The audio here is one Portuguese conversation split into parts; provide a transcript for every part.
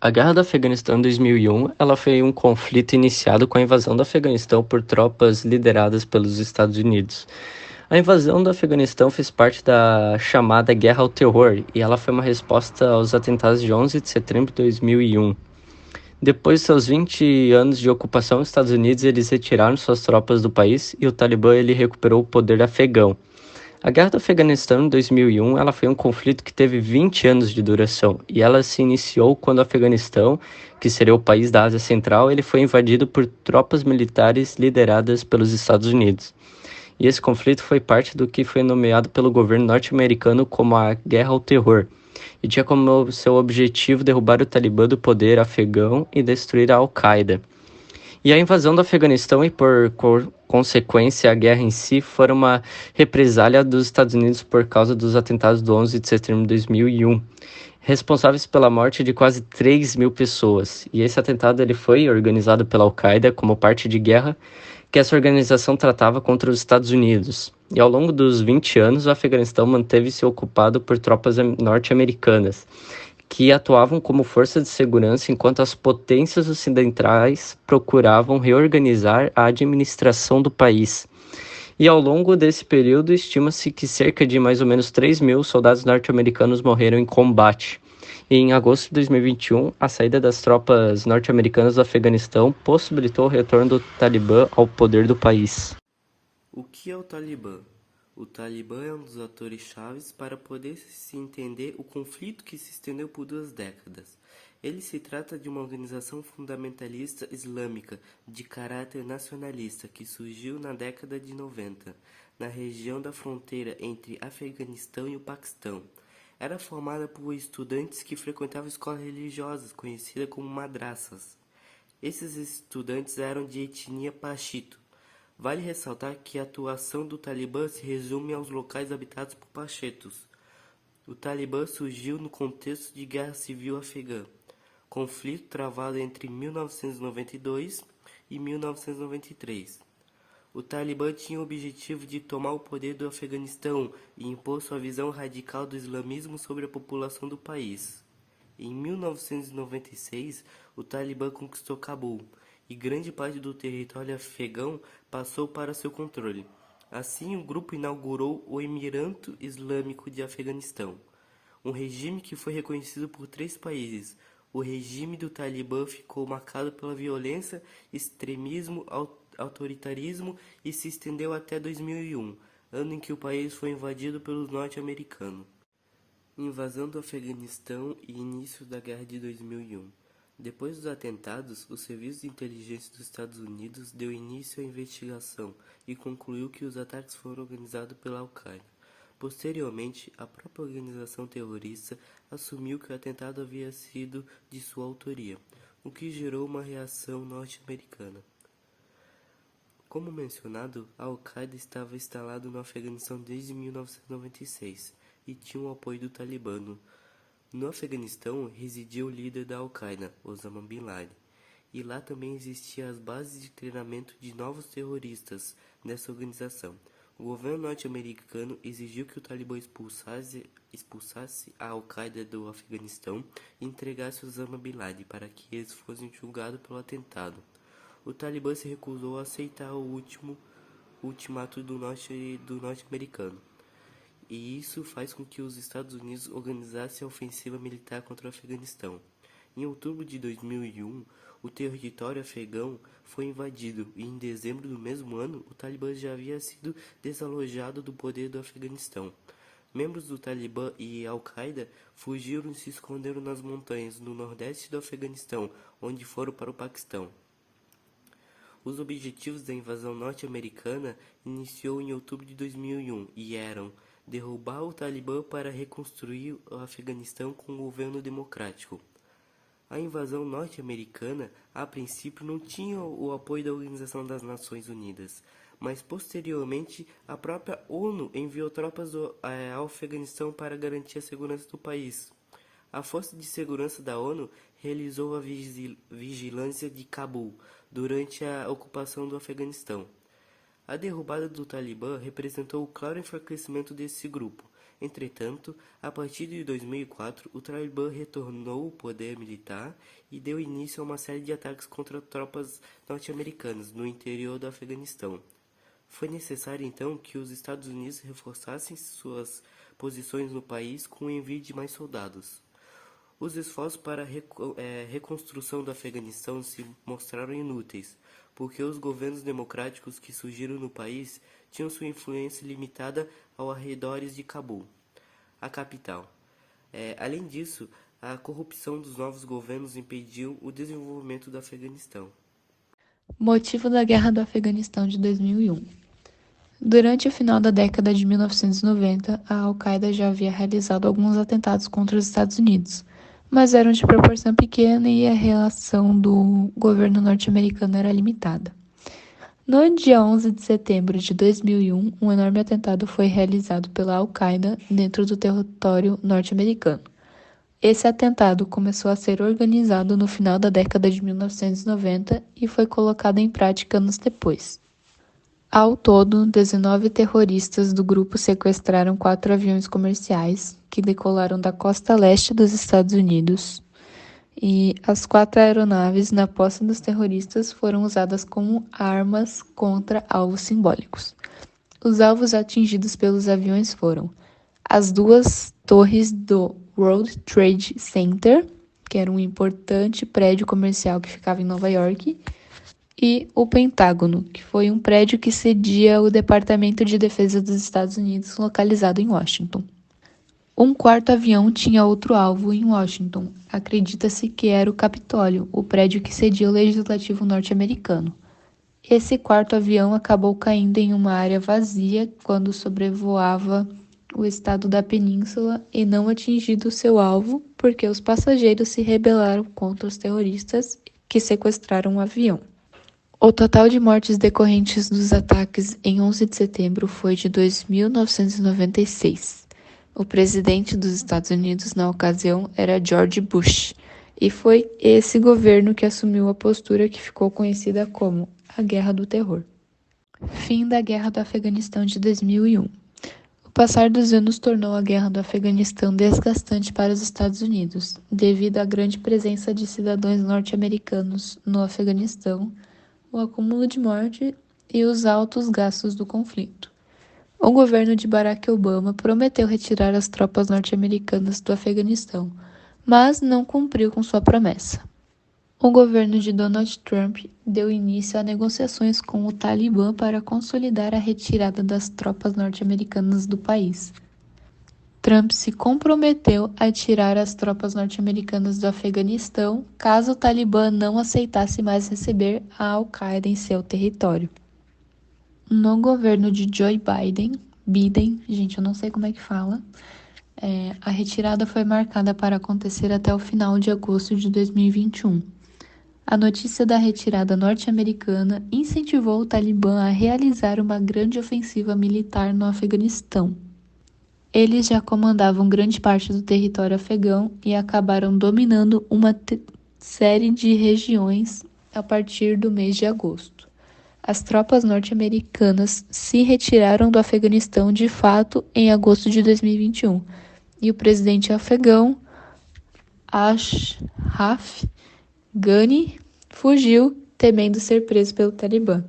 A Guerra do Afeganistão em 2001, ela foi um conflito iniciado com a invasão do Afeganistão por tropas lideradas pelos Estados Unidos. A invasão do Afeganistão fez parte da chamada Guerra ao Terror e ela foi uma resposta aos atentados de 11 de setembro de 2001. Depois de seus 20 anos de ocupação, os Estados Unidos eles retiraram suas tropas do país e o Talibã ele recuperou o poder afegão. A Guerra do Afeganistão em 2001 ela foi um conflito que teve 20 anos de duração e ela se iniciou quando o Afeganistão, que seria o país da Ásia Central, ele foi invadido por tropas militares lideradas pelos Estados Unidos. E esse conflito foi parte do que foi nomeado pelo governo norte-americano como a Guerra ao Terror e tinha como seu objetivo derrubar o Talibã do poder afegão e destruir a Al-Qaeda. E a invasão do Afeganistão e, por consequência, a guerra em si foram uma represália dos Estados Unidos por causa dos atentados do 11 de setembro de 2001, responsáveis pela morte de quase 3 mil pessoas. E esse atentado ele foi organizado pela Al-Qaeda como parte de guerra que essa organização tratava contra os Estados Unidos. E ao longo dos 20 anos, o Afeganistão manteve-se ocupado por tropas norte-americanas, que atuavam como força de segurança enquanto as potências ocidentais procuravam reorganizar a administração do país. E ao longo desse período, estima-se que cerca de mais ou menos 3 mil soldados norte-americanos morreram em combate. E em agosto de 2021, a saída das tropas norte-americanas do Afeganistão possibilitou o retorno do Talibã ao poder do país. O que é o Talibã? O Talibã é um dos atores chaves para poder se entender o conflito que se estendeu por 2 décadas. Ele se trata de uma organização fundamentalista islâmica de caráter nacionalista que surgiu na década de 90, na região da fronteira entre Afeganistão e o Paquistão. Era formada por estudantes que frequentavam escolas religiosas, conhecidas como madraças. Esses estudantes eram de etnia paxito. Vale ressaltar que a atuação do Talibã se resume aos locais habitados por pachetos. O Talibã surgiu no contexto de guerra civil afegã, conflito travado entre 1992 e 1993. O Talibã tinha o objetivo de tomar o poder do Afeganistão e impor sua visão radical do islamismo sobre a população do país. Em 1996, o Talibã conquistou Cabul e grande parte do território afegão passou para seu controle. Assim, o grupo inaugurou o Emirato Islâmico de Afeganistão, um regime que foi reconhecido por 3 países. O regime do Talibã ficou marcado pela violência, extremismo, autoritarismo e se estendeu até 2001, ano em que o país foi invadido pelos norte-americanos. Invasão do Afeganistão e início da Guerra de 2001. Depois dos atentados, o Serviço de Inteligência dos Estados Unidos deu início à investigação e concluiu que os ataques foram organizados pela Al-Qaeda. Posteriormente, a própria organização terrorista assumiu que o atentado havia sido de sua autoria, o que gerou uma reação norte-americana. Como mencionado, a Al-Qaeda estava instalada no Afeganistão desde 1996 e tinha o apoio do Talibã. No Afeganistão residia o líder da Al-Qaeda, Osama Bin Laden, e lá também existiam as bases de treinamento de novos terroristas nessa organização. O governo norte-americano exigiu que o Talibã expulsasse a Al-Qaeda do Afeganistão e entregasse Osama Bin Laden para que eles fossem julgados pelo atentado. O Talibã se recusou a aceitar o ultimato do norte-americano, e isso faz com que os Estados Unidos organizassem a ofensiva militar contra o Afeganistão. Em outubro de 2001, o território afegão foi invadido e em dezembro do mesmo ano, o Talibã já havia sido desalojado do poder do Afeganistão. Membros do Talibã e Al-Qaeda fugiram e se esconderam nas montanhas no nordeste do Afeganistão, onde foram para o Paquistão. Os objetivos da invasão norte-americana iniciou em outubro de 2001 e eram derrubar o Talibã para reconstruir o Afeganistão com um governo democrático. A invasão norte-americana, a princípio, não tinha o apoio da Organização das Nações Unidas, mas posteriormente a própria ONU enviou tropas ao Afeganistão para garantir a segurança do país. A Força de Segurança da ONU realizou a vigilância de Cabul durante a ocupação do Afeganistão. A derrubada do Talibã representou o claro enfraquecimento desse grupo. Entretanto, a partir de 2004, o Talibã retornou ao poder militar e deu início a uma série de ataques contra tropas norte-americanas no interior do Afeganistão. Foi necessário então que os Estados Unidos reforçassem suas posições no país com o envio de mais soldados. Os esforços para a reconstrução do Afeganistão se mostraram inúteis, porque os governos democráticos que surgiram no país tinham sua influência limitada aos arredores de Cabul, a capital. Além disso, a corrupção dos novos governos impediu o desenvolvimento do Afeganistão. Motivo da Guerra do Afeganistão de 2001. Durante o final da década de 1990, a Al-Qaeda já havia realizado alguns atentados contra os Estados Unidos, mas eram de proporção pequena e a reação do governo norte-americano era limitada. No dia 11 de setembro de 2001, um enorme atentado foi realizado pela Al-Qaeda dentro do território norte-americano. Esse atentado começou a ser organizado no final da década de 1990 e foi colocado em prática anos depois. Ao todo, 19 terroristas do grupo sequestraram 4 aviões comerciais que decolaram da costa leste dos Estados Unidos. E as 4 aeronaves, na posse dos terroristas, foram usadas como armas contra alvos simbólicos. Os alvos atingidos pelos aviões foram as 2 torres do World Trade Center, que era um importante prédio comercial que ficava em Nova York, e o Pentágono, que foi um prédio que cedia o Departamento de Defesa dos Estados Unidos, localizado em Washington. Um 4º avião tinha outro alvo em Washington. Acredita-se que era o Capitólio, o prédio que cedia o Legislativo norte-americano. Esse 4º avião acabou caindo em uma área vazia quando sobrevoava o estado da Península e não atingido seu alvo, porque os passageiros se rebelaram contra os terroristas que sequestraram o avião. O total de mortes decorrentes dos ataques em 11 de setembro foi de 2.996. O presidente dos Estados Unidos na ocasião era George Bush, e foi esse governo que assumiu a postura que ficou conhecida como a Guerra do Terror. Fim da Guerra do Afeganistão de 2001. O passar dos anos tornou a Guerra do Afeganistão desgastante para os Estados Unidos, devido à grande presença de cidadãos norte-americanos no Afeganistão, o acúmulo de morte e os altos gastos do conflito. O governo de Barack Obama prometeu retirar as tropas norte-americanas do Afeganistão, mas não cumpriu com sua promessa. O governo de Donald Trump deu início a negociações com o Talibã para consolidar a retirada das tropas norte-americanas do país. Trump se comprometeu a tirar as tropas norte-americanas do Afeganistão caso o Talibã não aceitasse mais receber a Al-Qaeda em seu território. No governo de Joe Biden, gente, eu não sei como é que fala, a retirada foi marcada para acontecer até o final de agosto de 2021. A notícia da retirada norte-americana incentivou o Talibã a realizar uma grande ofensiva militar no Afeganistão. Eles já comandavam grande parte do território afegão e acabaram dominando uma série de regiões a partir do mês de agosto. As tropas norte-americanas se retiraram do Afeganistão de fato em agosto de 2021 e o presidente afegão Ashraf Ghani fugiu, temendo ser preso pelo Talibã.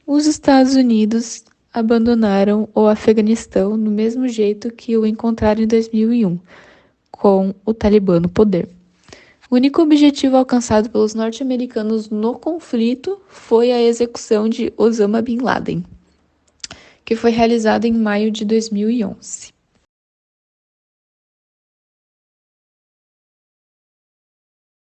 Os Estados Unidos abandonaram o Afeganistão do mesmo jeito que o encontraram em 2001, com o Talibã no poder. O único objetivo alcançado pelos norte-americanos no conflito foi a execução de Osama Bin Laden, que foi realizada em maio de 2011.